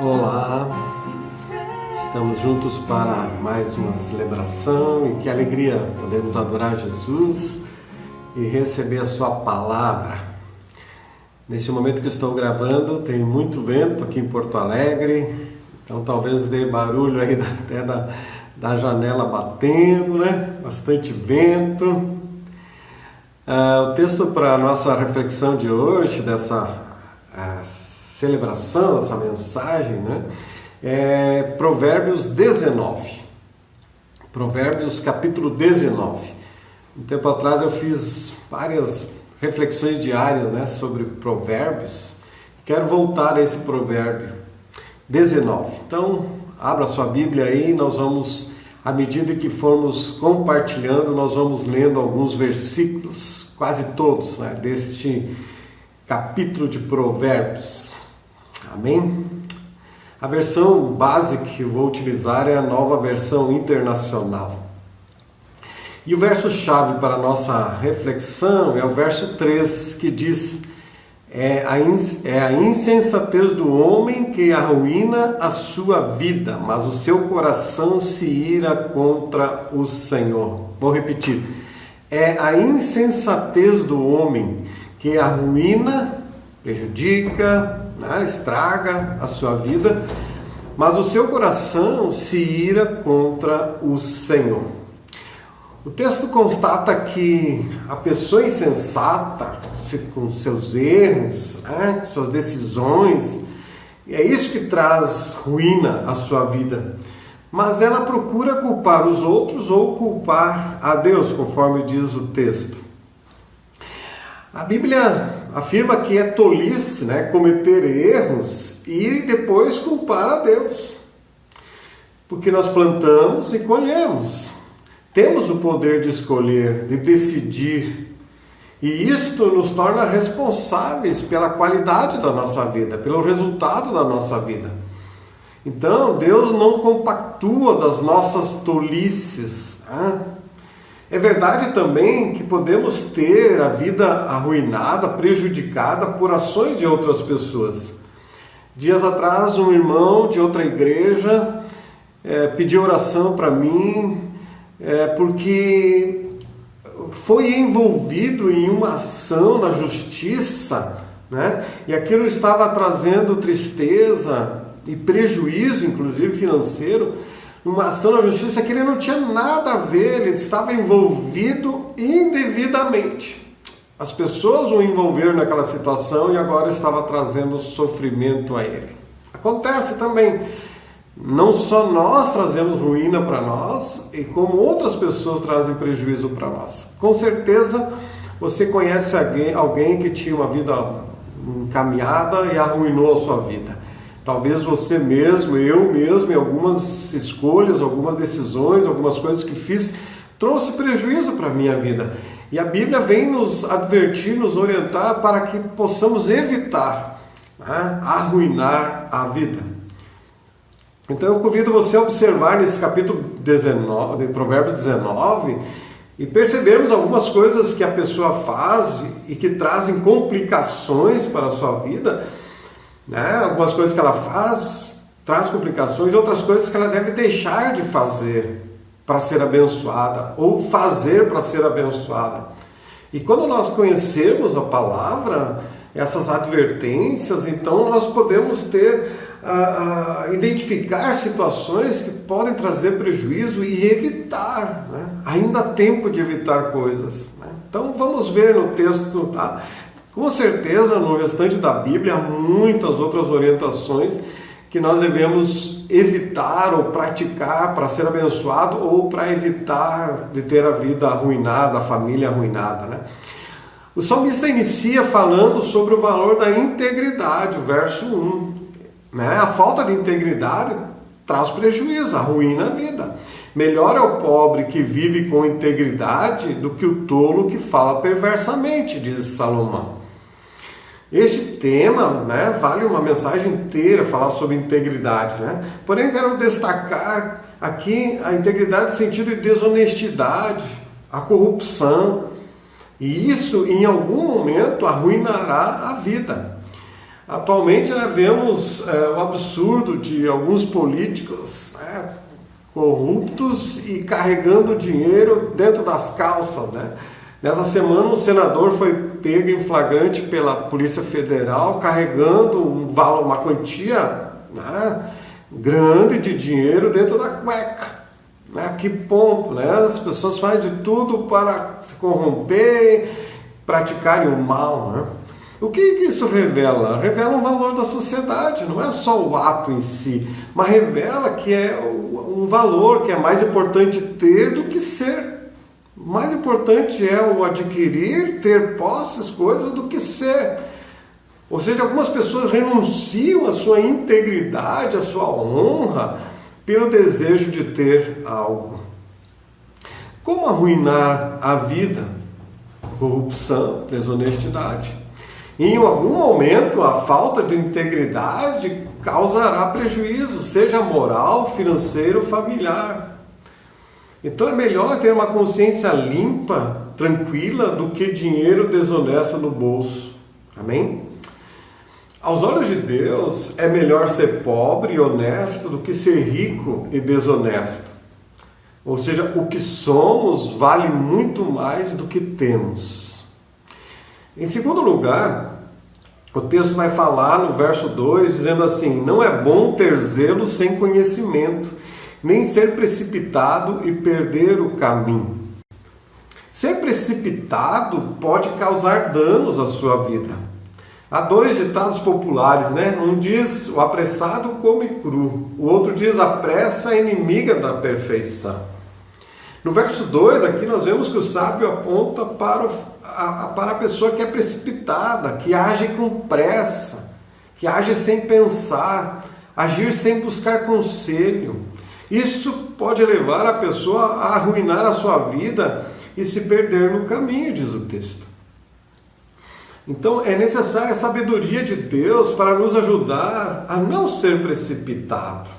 Olá, estamos juntos para mais uma celebração e que alegria podermos adorar Jesus e receber a sua palavra. Neste momento que estou gravando, tem muito vento aqui em Porto Alegre, então talvez dê barulho aí até da janela batendo, né? Bastante vento. O texto para a nossa reflexão de hoje, dessa celebração, dessa mensagem, né? É Provérbios 19. Provérbios capítulo 19. Um tempo atrás eu fiz várias reflexões diárias, né, sobre provérbios. Quero voltar a esse provérbio 19. Então, abra sua Bíblia aí, nós vamos, à medida que formos compartilhando, nós vamos lendo alguns versículos, quase todos, né, deste capítulo de Provérbios. Amém? A versão básica que eu vou utilizar é a Nova Versão Internacional. E o verso-chave para a nossa reflexão é o verso 3, que diz: é a insensatez do homem que arruína a sua vida, mas o seu coração se ira contra o Senhor. Vou repetir. É a insensatez do homem que arruína, prejudica, estraga a sua vida, mas o seu coração se ira contra o Senhor. O texto constata que a pessoa insensata, com seus erros, suas decisões, é isso que traz ruína à sua vida. Mas ela procura culpar os outros ou culpar a Deus, conforme diz o texto. A Bíblia afirma que é tolice, cometer erros e depois culpar a Deus. Porque nós plantamos e colhemos. Temos o poder de escolher, de decidir. E isto nos torna responsáveis pela qualidade da nossa vida, pelo resultado da nossa vida. Então, Deus não compactua das nossas tolices. É verdade também que podemos ter a vida arruinada, prejudicada por ações de outras pessoas. Dias atrás, um irmão de outra igreja pediu oração para mim, porque foi envolvido em uma ação na justiça, e aquilo estava trazendo tristeza e prejuízo, inclusive financeiro, uma ação na justiça que ele não tinha nada a ver, ele estava envolvido indevidamente. As pessoas o envolveram naquela situação e agora estava trazendo sofrimento a ele. Acontece também. Não só nós trazemos ruína para nós, e como outras pessoas trazem prejuízo para nós. Com certeza você conhece alguém que tinha uma vida encaminhada e arruinou a sua vida. Talvez você mesmo, eu mesmo, em algumas escolhas, algumas decisões, algumas coisas que fiz, trouxe prejuízo para a minha vida. E a Bíblia vem nos advertir, nos orientar para que possamos evitar arruinar a vida. Então eu convido você a observar nesse capítulo 19, de Provérbios 19, e percebermos algumas coisas que a pessoa faz e que trazem complicações para a sua vida. Algumas coisas que ela faz traz complicações, outras coisas que ela deve deixar de fazer para ser abençoada, ou fazer para ser abençoada. E quando nós conhecermos a palavra, essas advertências, então nós podemos identificar situações que podem trazer prejuízo e evitar, ainda há tempo de evitar coisas. Então vamos ver no texto, Com certeza, no restante da Bíblia, há muitas outras orientações que nós devemos evitar ou praticar para ser abençoado ou para evitar de ter a vida arruinada, a família arruinada, O salmista inicia falando sobre o valor da integridade, o verso 1. A falta de integridade traz prejuízo, arruína a vida. Melhor é o pobre que vive com integridade do que o tolo que fala perversamente, diz Salomão. Este tema, vale uma mensagem inteira falar sobre integridade, Porém, quero destacar aqui a integridade no sentido de desonestidade, a corrupção, e isso em algum momento arruinará a vida. Atualmente vemos o absurdo de alguns políticos corruptos e carregando dinheiro dentro das calças. Nessa semana um senador foi pego em flagrante pela Polícia Federal carregando uma quantia grande de dinheiro dentro da cueca. A que ponto? As pessoas fazem de tudo para se corromper, praticarem o mal. O que isso revela? Revela um valor da sociedade, não é só o ato em si, mas revela que é um valor que é mais importante ter do que ser. Mais importante é o adquirir, ter posses, coisas, do que ser. Ou seja, algumas pessoas renunciam à sua integridade, à sua honra, pelo desejo de ter algo. Como arruinar a vida? Corrupção, desonestidade. Em algum momento, a falta de integridade causará prejuízo, seja moral, financeiro, familiar. Então é melhor ter uma consciência limpa, tranquila, do que dinheiro desonesto no bolso. Amém? Aos olhos de Deus, é melhor ser pobre e honesto do que ser rico e desonesto. Ou seja, o que somos vale muito mais do que temos. Em segundo lugar, o texto vai falar no verso 2, dizendo assim: não é bom ter zelo sem conhecimento, nem ser precipitado e perder o caminho. Ser precipitado pode causar danos à sua vida. Há dois ditados populares, Um diz: o apressado come cru. O outro diz: a pressa é inimiga da perfeição. No verso 2, aqui nós vemos que o sábio aponta para a pessoa que é precipitada, que age com pressa, que age sem pensar, agir sem buscar conselho. Isso pode levar a pessoa a arruinar a sua vida e se perder no caminho, diz o texto. Então é necessária a sabedoria de Deus para nos ajudar a não ser precipitado,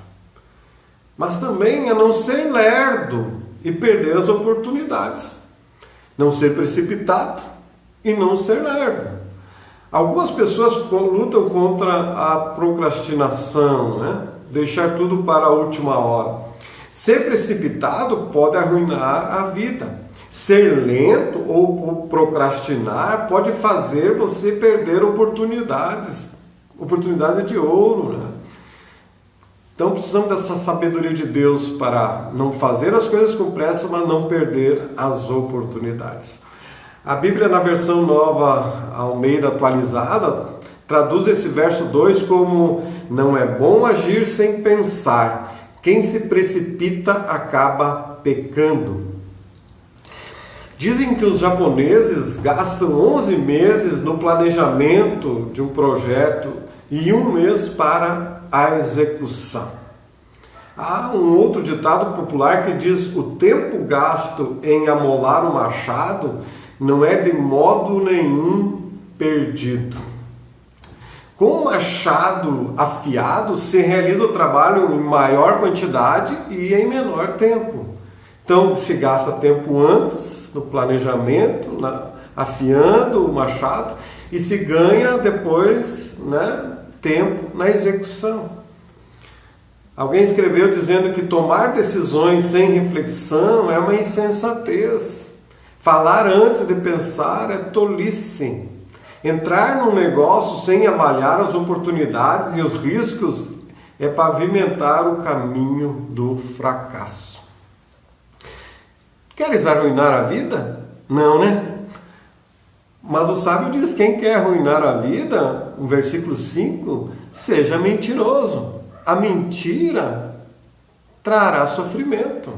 mas também a não ser lerdo e perder as oportunidades. Não ser precipitado e não ser lerdo. Algumas pessoas lutam contra a procrastinação, deixar tudo para a última hora. Ser precipitado pode arruinar a vida. Ser lento ou procrastinar pode fazer você perder oportunidades de ouro. Então precisamos dessa sabedoria de Deus para não fazer as coisas com pressa, mas não perder as oportunidades. A Bíblia, na versão nova Almeida atualizada, traduz esse verso 2 como: não é bom agir sem pensar, quem se precipita acaba pecando. Dizem que os japoneses gastam 11 meses no planejamento de um projeto e 1 mês para a execução. Há um outro ditado popular que diz: o tempo gasto em amolar o machado não é de modo nenhum perdido. Com o machado afiado se realiza o trabalho em maior quantidade e em menor tempo. Então se gasta tempo antes no planejamento, afiando o machado, e se ganha depois, tempo na execução. Alguém escreveu dizendo que tomar decisões sem reflexão é uma insensatez. Falar antes de pensar é tolice. Entrar num negócio sem avaliar as oportunidades e os riscos é pavimentar o caminho do fracasso. Queres arruinar a vida? Não, Mas o sábio diz: quem quer arruinar a vida, no versículo 5, seja mentiroso. A mentira trará sofrimento.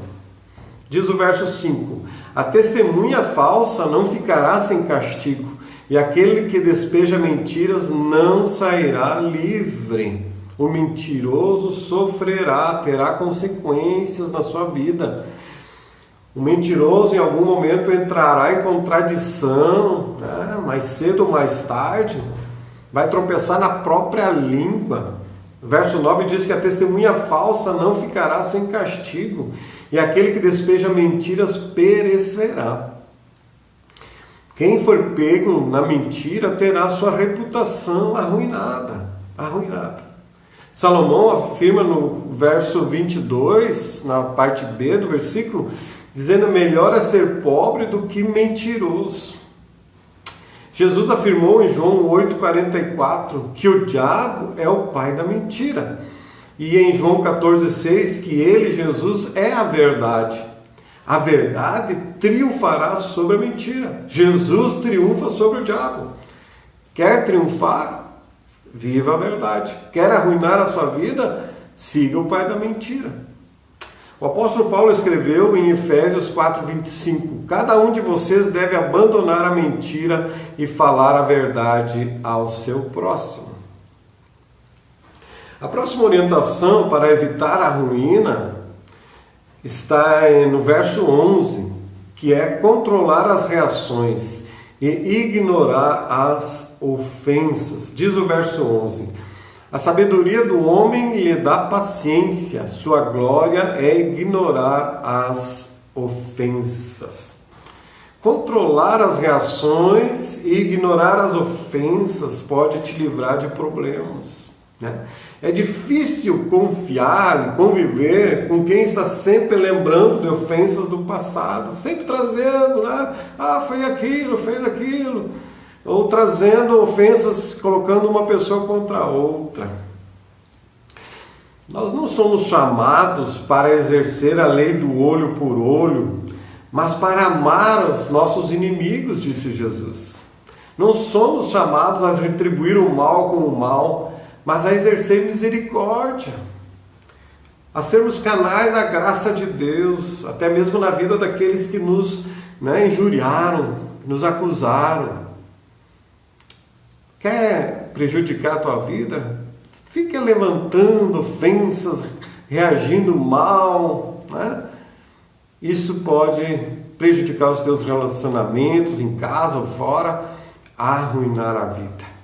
Diz o verso 5: a testemunha falsa não ficará sem castigo, e aquele que despeja mentiras não sairá livre. O mentiroso sofrerá, terá consequências na sua vida. O mentiroso em algum momento entrará em contradição, mais cedo ou mais tarde, vai tropeçar na própria língua. Verso 9 diz que a testemunha falsa não ficará sem castigo, e aquele que despeja mentiras perecerá. Quem for pego na mentira terá sua reputação arruinada. Salomão afirma no verso 22, na parte B do versículo, dizendo: melhor é ser pobre do que mentiroso. Jesus afirmou em João 8,44 que o diabo é o pai da mentira. E em João 14,6 que ele, Jesus, é a verdade. A verdade triunfará sobre a mentira. Jesus triunfa sobre o diabo. Quer triunfar? Viva a verdade. Quer arruinar a sua vida? Siga o pai da mentira. O apóstolo Paulo escreveu em Efésios 4,25: cada um de vocês deve abandonar a mentira e falar a verdade ao seu próximo. A próxima orientação para evitar a ruína está no verso 11, que é controlar as reações e ignorar as ofensas. Diz o verso 11: a sabedoria do homem lhe dá paciência, sua glória é ignorar as ofensas. Controlar as reações e ignorar as ofensas pode te livrar de problemas, né? É difícil confiar e conviver com quem está sempre lembrando de ofensas do passado, sempre trazendo, né? Foi aquilo, fez aquilo, ou trazendo ofensas, colocando uma pessoa contra a outra. Nós não somos chamados para exercer a lei do olho por olho, mas para amar os nossos inimigos, disse Jesus. Não somos chamados a retribuir o mal com o mal, mas a exercer misericórdia, a sermos canais da graça de Deus, até mesmo na vida daqueles que nos injuriaram, nos acusaram. Quer prejudicar a tua vida? Fica levantando ofensas, reagindo mal, né? Isso pode prejudicar os teus relacionamentos em casa ou fora, arruinar a vida.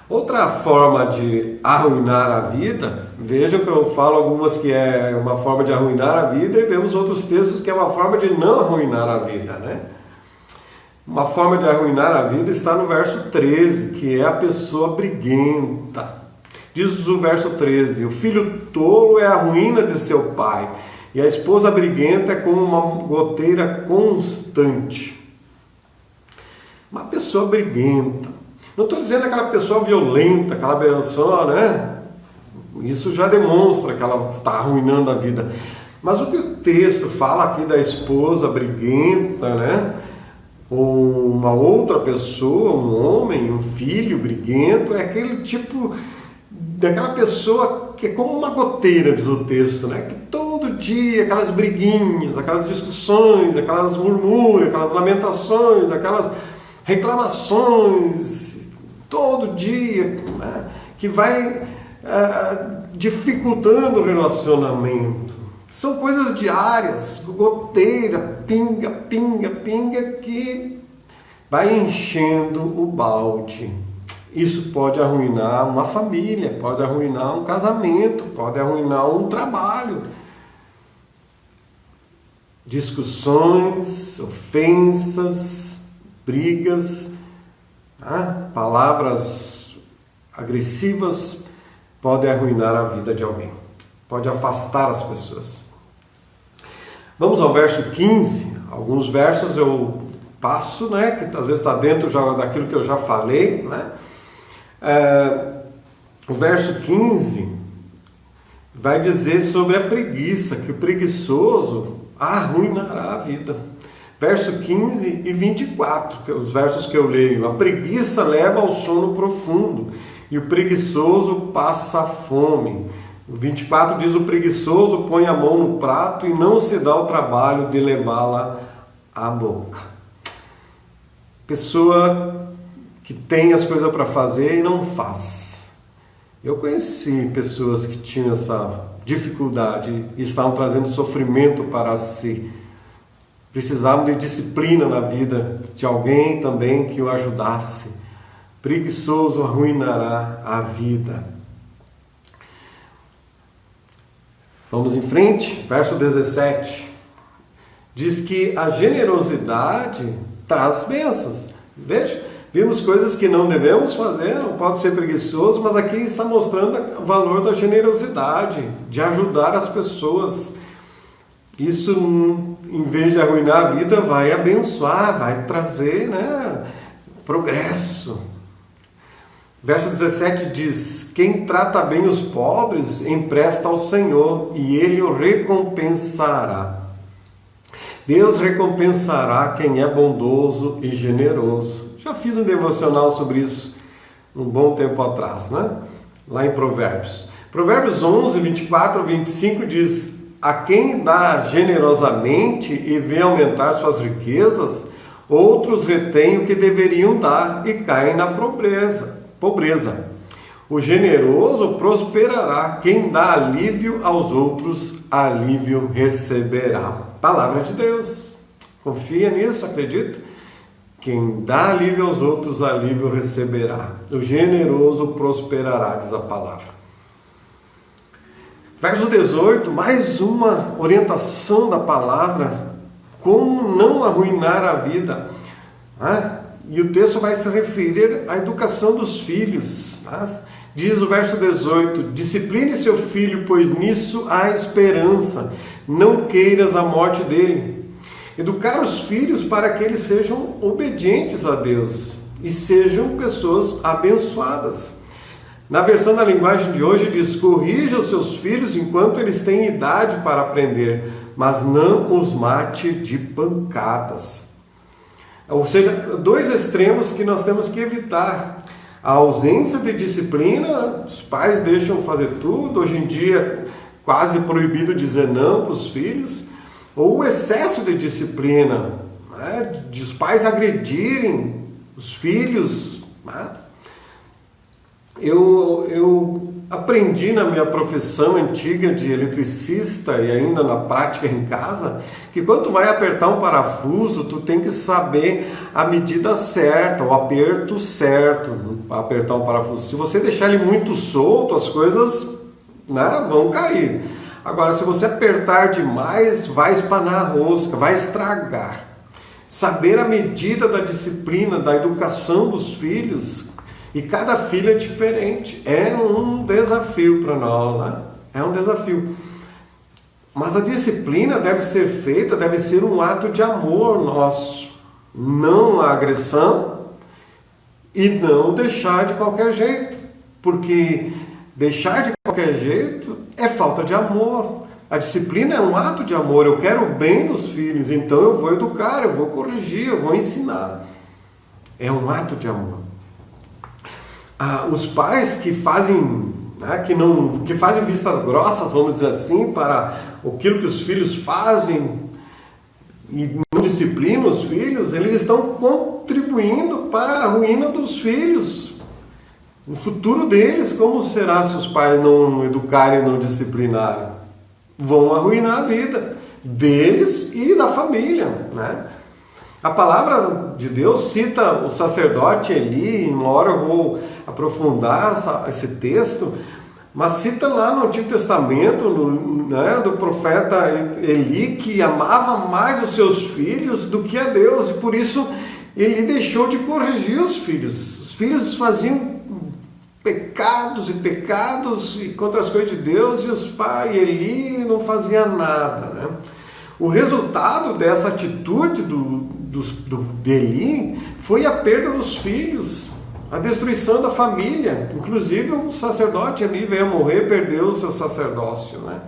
Outra forma de arruinar a vida, vejam que eu falo algumas que é uma forma de arruinar a vida, e vemos outros textos que é uma forma de não arruinar a vida, né? Uma forma de arruinar a vida está no verso 13, que é a pessoa briguenta. Diz o verso 13: o filho tolo é a ruína de seu pai, e a esposa briguenta é como uma goteira constante. Uma pessoa briguenta. Não estou dizendo aquela pessoa violenta, aquela pessoa, né? Isso já demonstra que ela está arruinando a vida. Mas o que o texto fala aqui da esposa briguenta, né? Ou uma outra pessoa, um homem, um filho briguento, é aquele tipo daquela pessoa que é como uma goteira, diz o texto, né? Que todo dia aquelas briguinhas, aquelas discussões, aquelas murmúrios, aquelas lamentações, aquelas reclamações, todo dia, né? Que vai dificultando o relacionamento. São coisas diárias, goteira, pinga, que vai enchendo o balde. Isso pode arruinar uma família, pode arruinar um casamento, pode arruinar um trabalho. Discussões, ofensas, brigas, palavras agressivas podem arruinar a vida de alguém, pode afastar as pessoas. Vamos ao verso 15. Alguns versos eu passo, né, que às vezes está dentro já daquilo que eu já falei, né? O verso 15 vai dizer sobre a preguiça, que o preguiçoso arruinará a vida. Verso 15 e 24, que os versos que eu leio: a preguiça leva ao sono profundo e o preguiçoso passa fome. O 24 diz: o preguiçoso põe a mão no prato e não se dá o trabalho de levá-la à boca. Pessoa que tem as coisas para fazer e não faz. Eu conheci pessoas que tinham essa dificuldade e estavam trazendo sofrimento para si. Precisavam de disciplina na vida de alguém também que o ajudasse. Preguiçoso arruinará a vida. Vamos em frente, verso 17. Diz que a generosidade traz bênçãos. Veja, vimos coisas que não devemos fazer, não pode ser preguiçoso, mas aqui está mostrando o valor da generosidade, de ajudar as pessoas. Isso, em vez de arruinar a vida, vai abençoar, vai trazer, né, progresso. Verso 17 diz: quem trata bem os pobres, empresta ao Senhor, e Ele o recompensará. Deus recompensará quem é bondoso e generoso. Já fiz um devocional sobre isso um bom tempo atrás, né? Lá em Provérbios. Provérbios 11, 24 a 25 diz: a quem dá generosamente e vê aumentar suas riquezas, outros retêm o que deveriam dar e caem na pobreza. O generoso prosperará, quem dá alívio aos outros, alívio receberá. Palavra de Deus. Confia nisso, acredita? Quem dá alívio aos outros, alívio receberá. O generoso prosperará, diz a palavra. Verso 18, mais uma orientação da palavra, como não arruinar a vida. E o texto vai se referir à educação dos filhos. Diz o verso 18: discipline seu filho, pois nisso há esperança, não queiras a morte dele. Educar os filhos para que eles sejam obedientes a Deus e sejam pessoas abençoadas. Na versão da linguagem de hoje diz: corrija os seus filhos enquanto eles têm idade para aprender, mas não os mate de pancadas. Ou seja, dois extremos que nós temos que evitar. A ausência de disciplina, os pais deixam fazer tudo, hoje em dia quase proibido dizer não para os filhos, ou o excesso de disciplina, né? De os pais agredirem os filhos. Né? Eu aprendi na minha profissão antiga de eletricista e ainda na prática em casa, que quando tu vai apertar um parafuso, tu tem que saber a medida certa, o aperto certo para apertar um parafuso. Se você deixar ele muito solto, as coisas, né, vão cair. Agora, se você apertar demais, vai espanar a rosca, vai estragar. Saber a medida da disciplina, da educação dos filhos. E cada filho é diferente, é um desafio para nós, né? É um desafio. Mas a disciplina deve ser feita, deve ser um ato de amor nosso, não a agressão e não deixar de qualquer jeito, porque deixar de qualquer jeito é falta de amor. A disciplina é um ato de amor, eu quero o bem dos filhos, então eu vou educar, eu vou corrigir, eu vou ensinar. É um ato de amor. Os pais que fazem, né, que fazem vistas grossas, vamos dizer assim, para aquilo que os filhos fazem e não disciplinam os filhos, eles estão contribuindo para a ruína dos filhos. O futuro deles, como será se os pais não educarem e não disciplinarem? Vão arruinar a vida deles e da família, né? A palavra de Deus cita o sacerdote Eli, uma hora eu vou aprofundar esse texto, mas cita lá no Antigo Testamento, né, do profeta Eli, que amava mais os seus filhos do que a Deus, e por isso ele deixou de corrigir os filhos. Os filhos faziam pecados e contra as coisas de Deus, e os pais, Eli, não fazia nada, né? O resultado dessa atitude de Eli foi a perda dos filhos, a destruição da família. Inclusive o sacerdote Eli veio a morrer, perdeu o seu sacerdócio, né?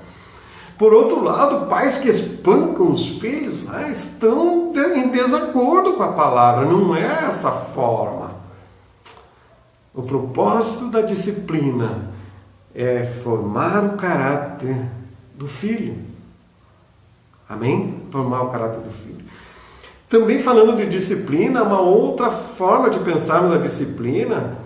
Por outro lado, pais que espancam os filhos, né, estão em desacordo com a palavra. Não é essa forma. O propósito da disciplina é formar o caráter do filho. Amém? Formar o caráter do filho. Também falando de disciplina, uma outra forma de pensarmos a disciplina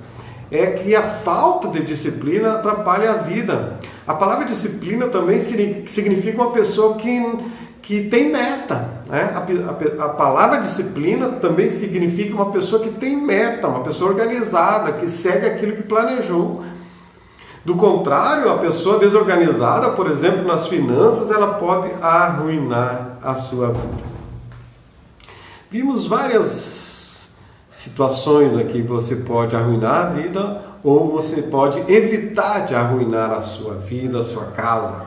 é que a falta de disciplina atrapalha a vida. A palavra disciplina também significa uma pessoa que tem meta, né? A palavra disciplina também significa uma pessoa que tem meta, uma pessoa organizada, que segue aquilo que planejou. Do contrário, a pessoa desorganizada, por exemplo, nas finanças, ela pode arruinar a sua vida. Vimos várias situações aqui que você pode arruinar a vida ou você pode evitar de arruinar a sua vida, a sua casa.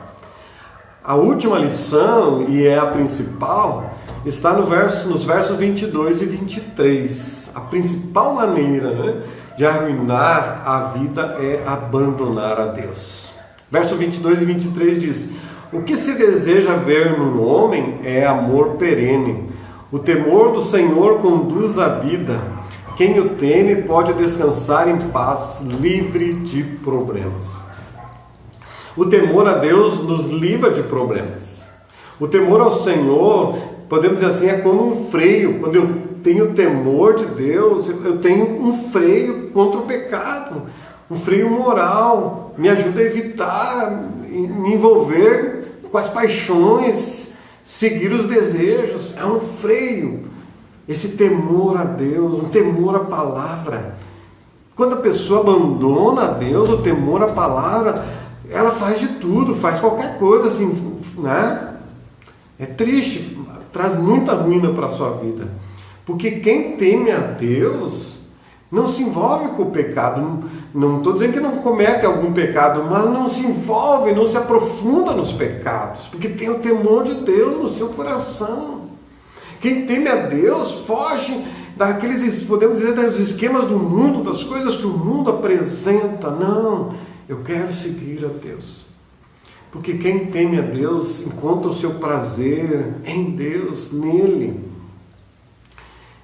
A última lição, e é a principal, está nos versos 22 e 23. A principal maneira, né, de arruinar a vida é abandonar a Deus. Verso 22 e 23 diz: o que se deseja ver no homem é amor perene. O temor do Senhor conduz à vida. Quem o teme pode descansar em paz, livre de problemas. O temor a Deus nos livra de problemas. O temor ao Senhor, podemos dizer assim, é como um freio. Quando eu tenho temor de Deus, eu tenho um freio contra o pecado, um freio moral, me ajuda a evitar, me envolver com as paixões, seguir os desejos. É um freio. Esse temor a Deus, um temor à palavra. Quando a pessoa abandona a Deus, o temor à palavra, ela faz de tudo, faz qualquer coisa, assim, né? É triste, traz muita ruína para a sua vida. Porque quem teme a Deus não se envolve com o pecado. Não estou dizendo que não comete algum pecado, mas não se envolve, não se aprofunda nos pecados, porque tem o temor de Deus no seu coração. Quem teme a Deus foge daqueles, podemos dizer, dos esquemas do mundo, das coisas que o mundo apresenta. Não, eu quero seguir a Deus. Porque quem teme a Deus encontra o seu prazer em Deus, nele.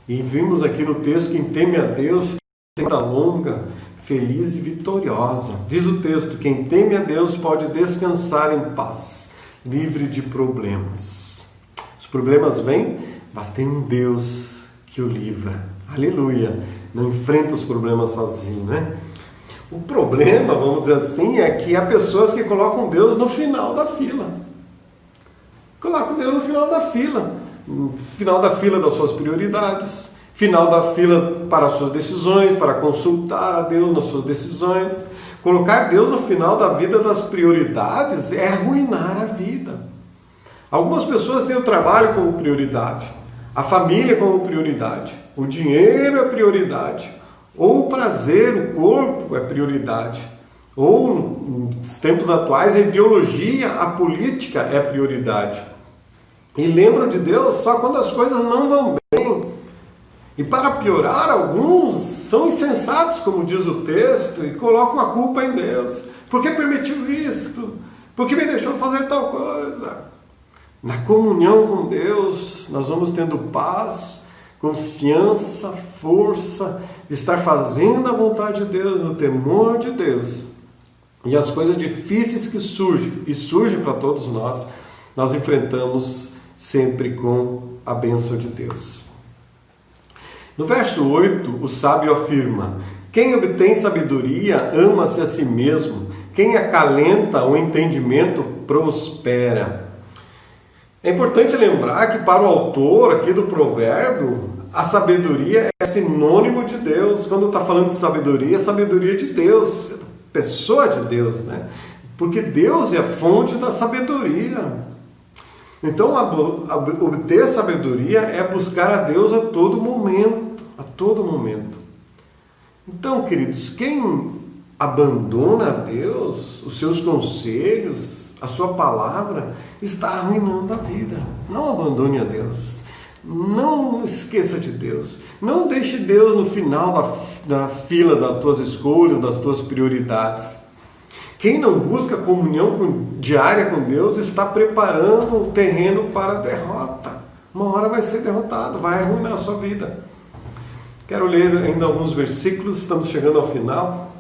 E vimos aqui no texto, quem teme a Deus tem vida longa, feliz e vitoriosa. Diz o texto, quem teme a Deus pode descansar em paz, livre de problemas. Os problemas vêm, mas tem um Deus que o livra. Aleluia! Não enfrenta os problemas sozinho, né? O problema, vamos dizer assim, é que há pessoas que colocam Deus no final da fila. Colocam Deus no final da fila. No final da fila das suas prioridades. Final da fila para as suas decisões, para consultar a Deus nas suas decisões. Colocar Deus no final da vida das prioridades é arruinar a vida. Algumas pessoas têm o trabalho como prioridade, a família como prioridade, o dinheiro é prioridade, ou o prazer, o corpo é prioridade, ou nos tempos atuais a ideologia, a política é prioridade. E lembram de Deus só quando as coisas não vão bem. E para piorar, alguns são insensatos, como diz o texto, e colocam a culpa em Deus. Por que permitiu isto? Por que me deixou fazer tal coisa? Na comunhão com Deus, nós vamos tendo paz, confiança, força de estar fazendo a vontade de Deus, no temor de Deus. E as coisas difíceis que surgem para todos nós enfrentamos sempre com a bênção de Deus. No verso 8, o sábio afirma: quem obtém sabedoria ama-se a si mesmo, quem acalenta o entendimento prospera. É importante lembrar que para o autor aqui do provérbio, a sabedoria é sinônimo de Deus. Quando está falando de sabedoria, é sabedoria de Deus, pessoa de Deus, né? Porque Deus é a fonte da sabedoria. Então, obter sabedoria é buscar a Deus a todo momento, a todo momento. Então, queridos, quem abandona a Deus, os seus conselhos, a sua palavra, está arruinando a vida. Não abandone a Deus. Não esqueça de Deus. Não deixe Deus no final da fila das tuas escolhas, das tuas prioridades. Quem não busca comunhão diária com Deus está preparando o terreno para a derrota. Uma hora vai ser derrotado, vai arruinar a sua vida. Quero ler ainda alguns versículos, estamos chegando ao final.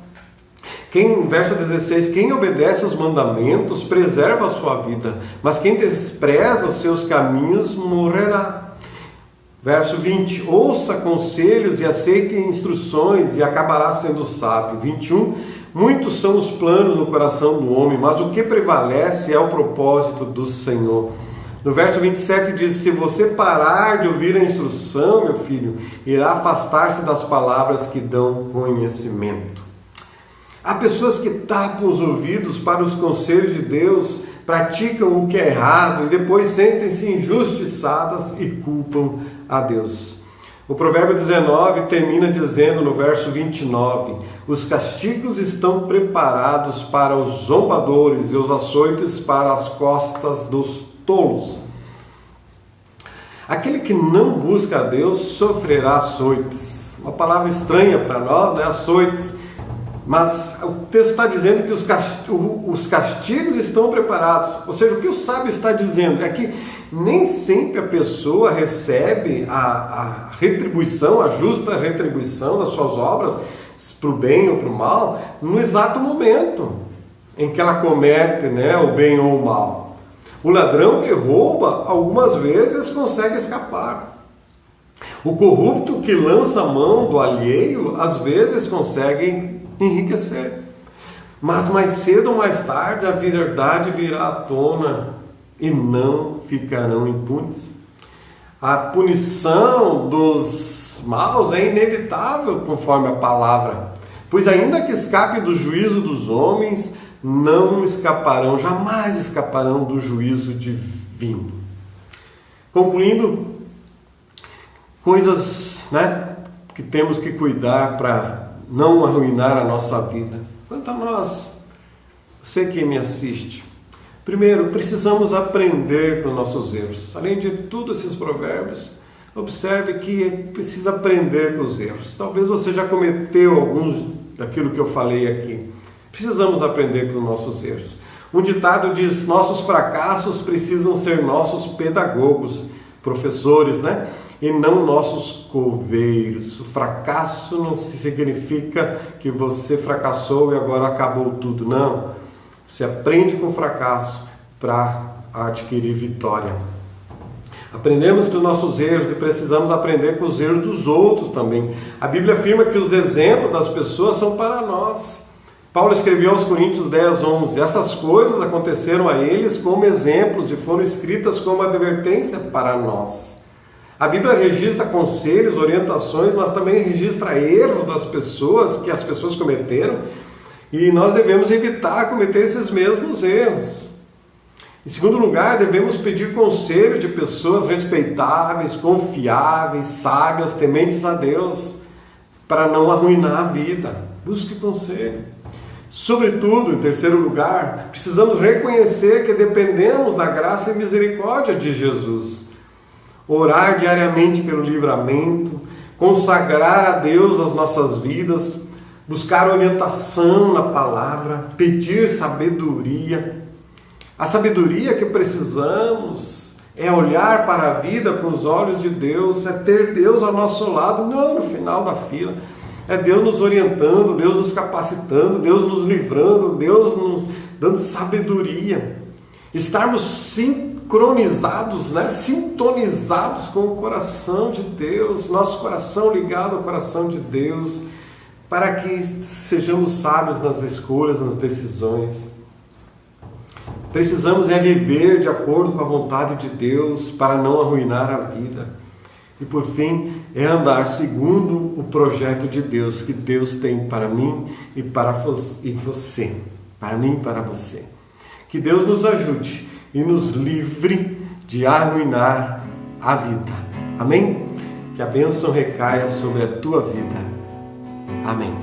Verso 16, quem obedece aos mandamentos preserva a sua vida, mas quem despreza os seus caminhos morrerá. Verso 20, ouça conselhos e aceite instruções e acabará sendo sábio. 21, muitos são os planos no coração do homem, mas o que prevalece é o propósito do Senhor. No verso 27 diz, se você parar de ouvir a instrução, meu filho, irá afastar-se das palavras que dão conhecimento. Há pessoas que tapam os ouvidos para os conselhos de Deus, praticam o que é errado e depois sentem-se injustiçadas e culpam a Deus. O provérbio 19 termina dizendo no verso 29, os castigos estão preparados para os zombadores e os açoites para as costas dos tolos. Aquele que não busca a Deus sofrerá açoites. Uma palavra estranha para nós, né? Açoites. Mas o texto está dizendo que os castigos estão preparados. Ou seja, o que o sábio está dizendo é que nem sempre a pessoa recebe a retribuição, a justa retribuição das suas obras, para o bem ou para o mal, no exato momento em que ela comete, né, o bem ou o mal. O ladrão que rouba, algumas vezes consegue escapar. O corrupto que lança a mão do alheio, às vezes consegue enriquecer. Mas mais cedo ou mais tarde a verdade virá à tona e não ficarão impunes. A punição dos maus é inevitável conforme a palavra, pois ainda que escape do juízo dos homens, não escaparão, jamais escaparão do juízo divino. Concluindo, coisas, né, que temos que cuidar para não arruinar a nossa vida. Quanto a nós, você que me assiste, primeiro, precisamos aprender com nossos erros. Além de tudo, esses provérbios, observe que precisa aprender com os erros. Talvez você já cometeu alguns daquilo que eu falei aqui. Precisamos aprender com nossos erros. Um ditado diz, nossos fracassos precisam ser nossos pedagogos, professores, né? E não nossos coveiros. O fracasso não significa que você fracassou e agora acabou tudo. Não. Você aprende com o fracasso para adquirir vitória. Aprendemos dos nossos erros e precisamos aprender com os erros dos outros também. A Bíblia afirma que os exemplos das pessoas são para nós. Paulo escreveu aos Coríntios 10, 11. Essas coisas aconteceram a eles como exemplos e foram escritas como advertência para nós. A Bíblia registra conselhos, orientações, mas também registra erros das pessoas, que as pessoas cometeram, e nós devemos evitar cometer esses mesmos erros. Em segundo lugar, devemos pedir conselho de pessoas respeitáveis, confiáveis, sábias, tementes a Deus, para não arruinar a vida. Busque conselho. Sobretudo, em terceiro lugar, precisamos reconhecer que dependemos da graça e misericórdia de Jesus. Orar diariamente pelo livramento, consagrar a Deus as nossas vidas, buscar orientação na palavra, pedir sabedoria. A sabedoria que precisamos é olhar para a vida com os olhos de Deus, é ter Deus ao nosso lado, não no final da fila. É Deus nos orientando, Deus nos capacitando, Deus nos livrando, Deus nos dando sabedoria. Estarmos sincronizados, né? Sintonizados com o coração de Deus, nosso coração ligado ao coração de Deus, para que sejamos sábios nas escolhas, nas decisões. Precisamos viver de acordo com a vontade de Deus para não arruinar a vida. E por fim, andar segundo o projeto de Deus que Deus tem para mim e para você. Para mim e para você. Que Deus nos ajude e nos livre de arruinar a vida. Amém? Que a bênção recaia sobre a tua vida. Amém.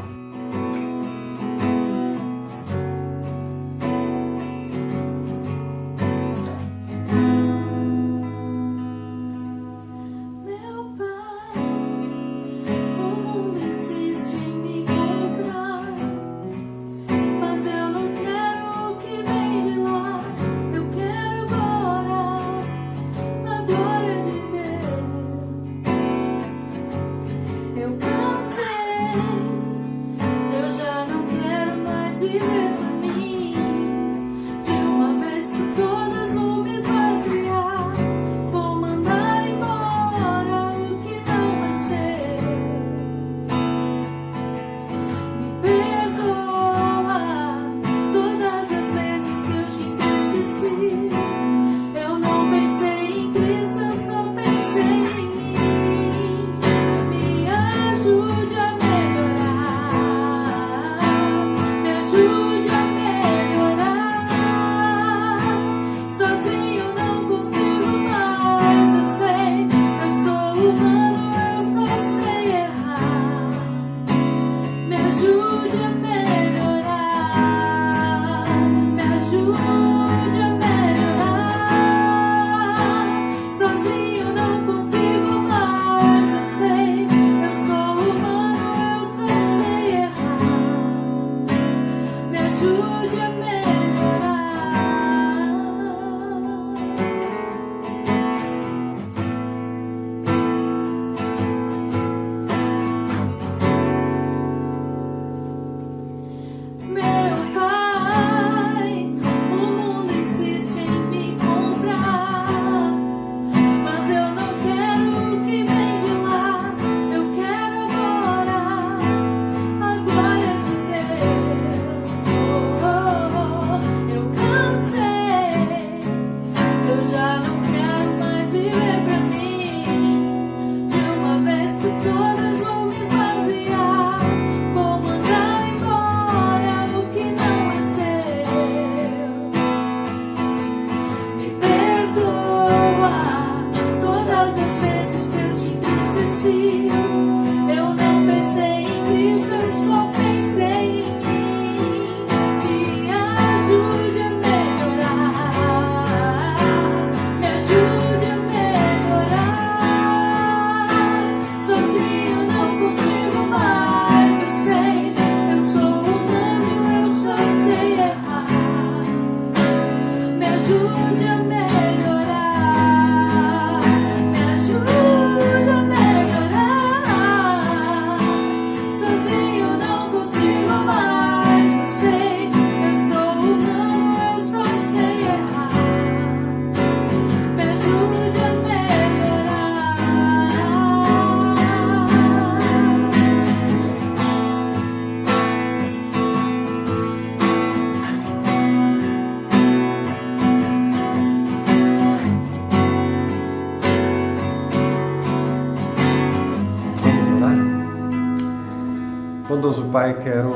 Bondoso Pai, quero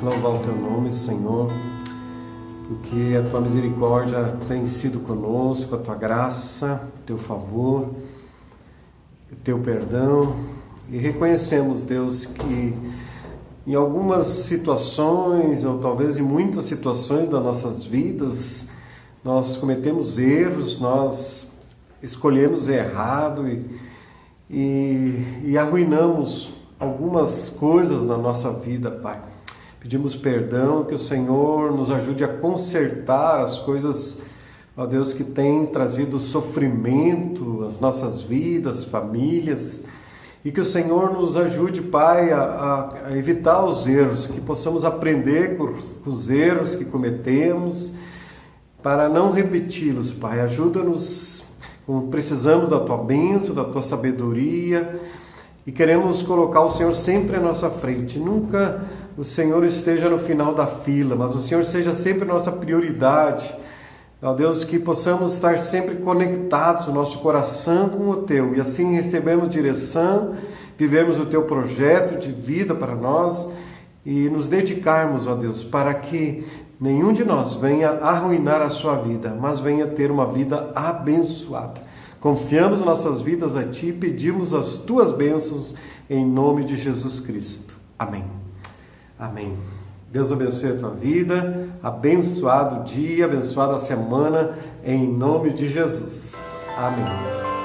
louvar o Teu nome, Senhor, porque a Tua misericórdia tem sido conosco, a Tua graça, o Teu favor, o Teu perdão, e reconhecemos, Deus, que em algumas situações, ou talvez em muitas situações das nossas vidas, nós cometemos erros, nós escolhemos errado e arruinamos algumas coisas na nossa vida, Pai. Pedimos perdão, que o Senhor nos ajude a consertar as coisas, ó Deus, que tem trazido sofrimento às nossas vidas, famílias, e que o Senhor nos ajude, Pai, a evitar os erros, que possamos aprender com os erros que cometemos, para não repeti-los, Pai. Ajuda-nos, precisamos da Tua bênção, da Tua sabedoria, e queremos colocar o Senhor sempre à nossa frente. Nunca o Senhor esteja no final da fila, mas o Senhor seja sempre a nossa prioridade. Ó Deus, que possamos estar sempre conectados, o nosso coração com o Teu, e assim recebemos direção, vivemos o Teu projeto de vida para nós e nos dedicarmos, ó Deus, para que nenhum de nós venha arruinar a sua vida, mas venha ter uma vida abençoada. Confiamos nossas vidas a Ti e pedimos as Tuas bênçãos em nome de Jesus Cristo. Amém. Amém. Deus abençoe a tua vida, abençoado dia, abençoada semana, em nome de Jesus. Amém.